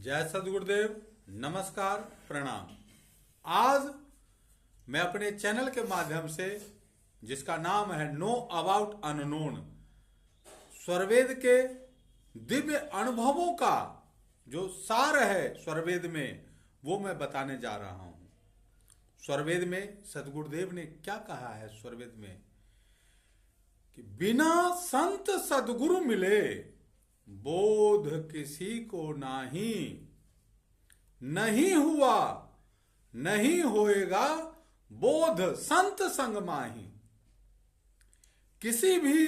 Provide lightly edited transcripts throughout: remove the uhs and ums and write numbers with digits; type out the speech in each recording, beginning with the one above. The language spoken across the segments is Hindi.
जय सद्गुरुदेव। नमस्कार, प्रणाम। आज मैं अपने चैनल के माध्यम से, जिसका नाम है नो अबाउट अननोन, स्वरवेद के दिव्य अनुभवों का जो सार है स्वरवेद में, वो मैं बताने जा रहा हूं। स्वरवेद में सद्गुरुदेव ने क्या कहा है? स्वरवेद में कि बिना संत सद्गुरु मिले बोध किसी को नाही, नहीं हुआ नहीं होएगा बोध संत संग माही। किसी भी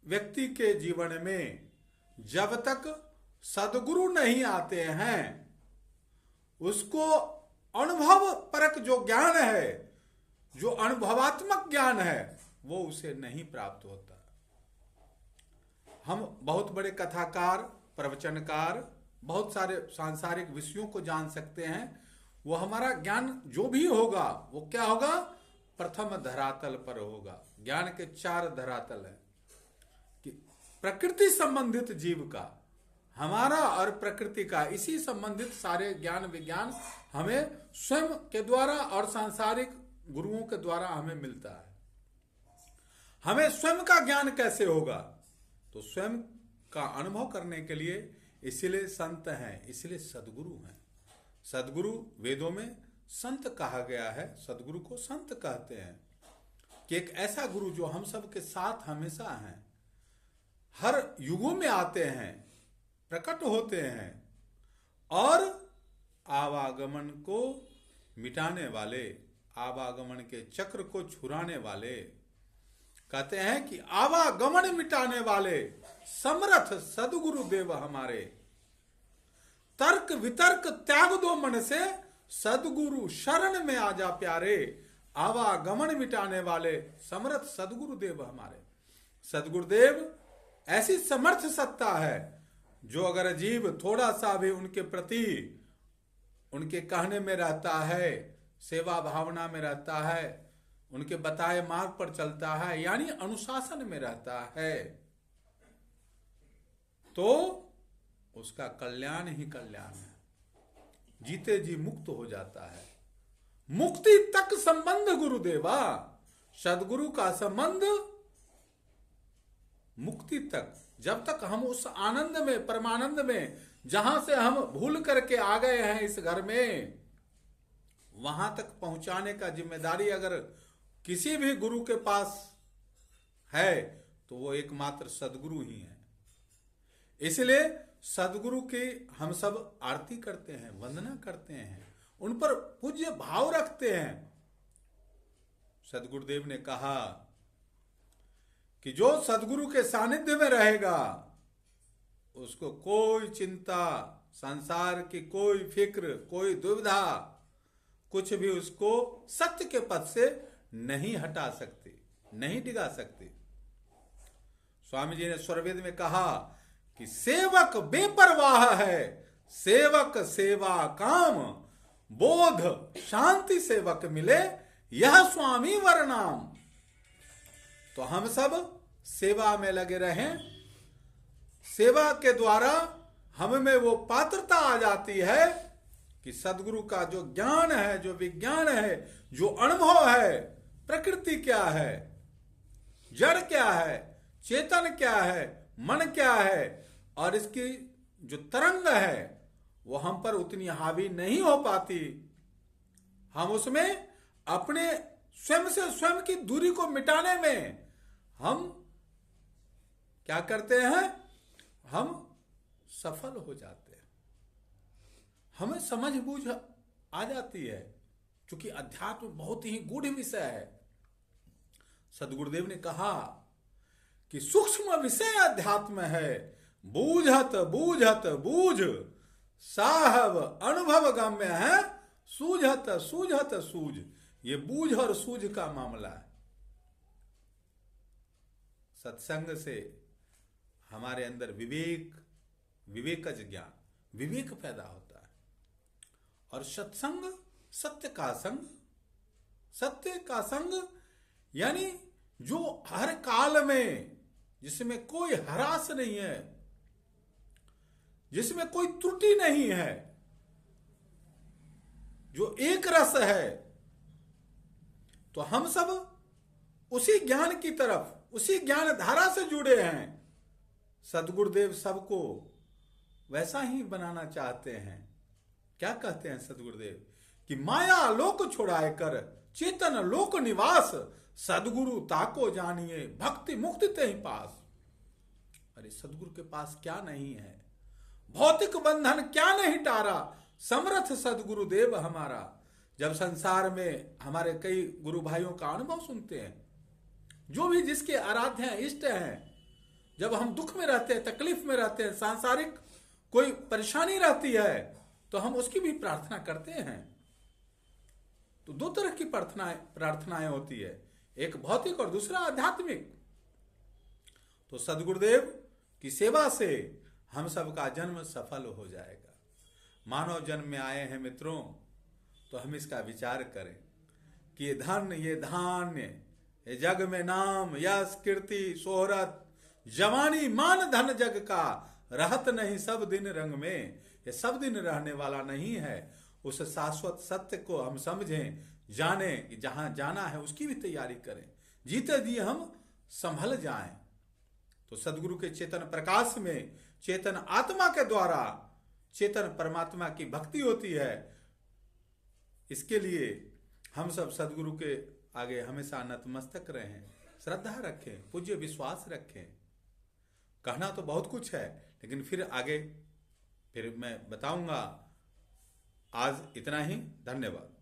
व्यक्ति के जीवन में जब तक सद्गुरु नहीं आते हैं, उसको अनुभव परक जो ज्ञान है, जो अनुभवात्मक ज्ञान है, वो उसे नहीं प्राप्त होता। हम बहुत बड़े कथाकार, प्रवचनकार, बहुत सारे सांसारिक विषयों को जान सकते हैं। वो हमारा ज्ञान जो भी होगा, वो क्या होगा? प्रथम धरातल पर होगा। ज्ञान के 4 धरातल है कि प्रकृति संबंधित जीव का, हमारा और प्रकृति का, इसी संबंधित सारे ज्ञान विज्ञान हमें स्वयं के द्वारा और सांसारिक गुरुओं के द्वारा हमें मिलता है। हमें स्वयं का ज्ञान कैसे होगा? तो स्वयं का अनुभव करने के लिए इसलिए संत हैं, इसलिए सद्गुरु हैं। सद्गुरु वेदों में संत कहा गया है। सद्गुरु को संत कहते हैं कि एक ऐसा गुरु जो हम सब के साथ हमेशा हैं, हर युगों में आते हैं, प्रकट होते हैं और आवागमन को मिटाने वाले, आवागमन के चक्र को छुड़ाने वाले। कहते हैं कि आवागमन मिटाने वाले समर्थ सद्गुरु देव हमारे। तर्क वितर्क त्याग दो मन से, सद्गुरु शरण में आ जा प्यारे। आवागमन मिटाने वाले समर्थ सद्गुरु देव हमारे। सद्गुरुदेव ऐसी समर्थ सत्ता है जो अगर जीव थोड़ा सा भी उनके प्रति, उनके कहने में रहता है, सेवा भावना में रहता है, उनके बताए मार्ग पर चलता है, यानी अनुशासन में रहता है, तो उसका कल्याण ही कल्याण है। जीते जी मुक्त हो जाता है। मुक्ति तक संबंध गुरुदेवा। सद्गुरु का संबंध मुक्ति तक। जब तक हम उस आनंद में, परमानंद में, जहां से हम भूल करके आ गए हैं इस घर में, वहां तक पहुंचाने का जिम्मेदारी अगर किसी भी गुरु के पास है तो वो एकमात्र सद्गुरु ही है। इसलिए सद्गुरु की हम सब आरती करते हैं, वंदना करते हैं, उन पर पूज्य भाव रखते हैं। सद्गुरुदेव ने कहा कि जो सद्गुरु के सानिध्य में रहेगा, उसको कोई चिंता, संसार की कोई फिक्र, कोई दुविधा, कुछ भी उसको सत्य के पथ से नहीं हटा सकती, नहीं डिगा सकती। स्वामी जी ने स्वरवेद में कहा कि सेवक बेपरवाह है, सेवक सेवा काम, बोध शांति सेवक मिले, यह स्वामी वरनाम। तो हम सब सेवा में लगे रहें। सेवा के द्वारा हम में वो पात्रता आ जाती है कि सद्गुरु का जो ज्ञान है, जो विज्ञान है, जो अनुभव है, प्रकृति क्या है, जड़ क्या है, चेतन क्या है, मन क्या है, और इसकी जो तरंग है वो हम पर उतनी हावी नहीं हो पाती। हम उसमें अपने स्वयं से स्वयं की दूरी को मिटाने में हम क्या करते हैं? हम सफल हो जाते हैं। हमें समझ बूझ आ जाती है, क्योंकि अध्यात्म बहुत ही गूढ़ विषय है। सद्गुरुदेव ने कहा कि सूक्ष्म विषय अध्यात्म है, बूझत बूझत बूझ, साहब अनुभव गम्य है, सूझत सूझत सूझ। ये बूझ और सूझ का मामला है। सत्संग से हमारे अंदर विवेक, विवेकज ज्ञान, विवेक पैदा होता है। और सत्संग, सत्य का संग, सत्य का संग यानी जो हर काल में, जिसमें कोई हरास नहीं है, जिसमें कोई त्रुटि नहीं है, जो एक रस है, तो हम सब उसी ज्ञान की तरफ, उसी ज्ञान धारा से जुड़े हैं। सदगुरुदेव सबको वैसा ही बनाना चाहते हैं। क्या कहते हैं सदगुरुदेव कि माया लोक छुड़ाए कर चेतन लोक निवास, सदगुरु ताको जानिए भक्ति मुक्ति तेहि पास। अरे सदगुरु के पास क्या नहीं है, भौतिक बंधन क्या नहीं टारा, समर्थ सदगुरुदेव हमारा। जब संसार में हमारे कई गुरु भाइयों का अनुभव सुनते हैं, जो भी जिसके आराध्य हैं, इष्ट हैं, जब हम दुख में रहते हैं, तकलीफ में रहते हैं, सांसारिक कोई परेशानी रहती है, तो हम उसकी भी प्रार्थना करते हैं। तो दो तरह की प्रार्थनाएं होती है, एक भौतिक और दूसरा आध्यात्मिक। तो सदगुरुदेव की सेवा से हम सबका जन्म सफल हो जाएगा। मानव जन्म में आए हैं मित्रों, तो हम इसका विचार करें कि ये धन, ये धान्य, ये जग में नाम, यश, कीर्ति, शोहरत, जवानी, मान धन जग का, रहत नहीं सब दिन रंग में, ये सब दिन रहने वाला नहीं है। उस शाश्वत सत्य को हम समझें, जाने कि जहां जाना है उसकी भी तैयारी करें, जीते दिए हम संभल जाएं। तो सदगुरु के चेतन प्रकाश में चेतन आत्मा के द्वारा चेतन परमात्मा की भक्ति होती है। इसके लिए हम सब सदगुरु के आगे हमेशा नतमस्तक रहें, श्रद्धा रखें, पूज्य विश्वास रखें। कहना तो बहुत कुछ है, लेकिन फिर आगे फिर मैं बताऊंगा। आज इतना ही, धन्यवाद।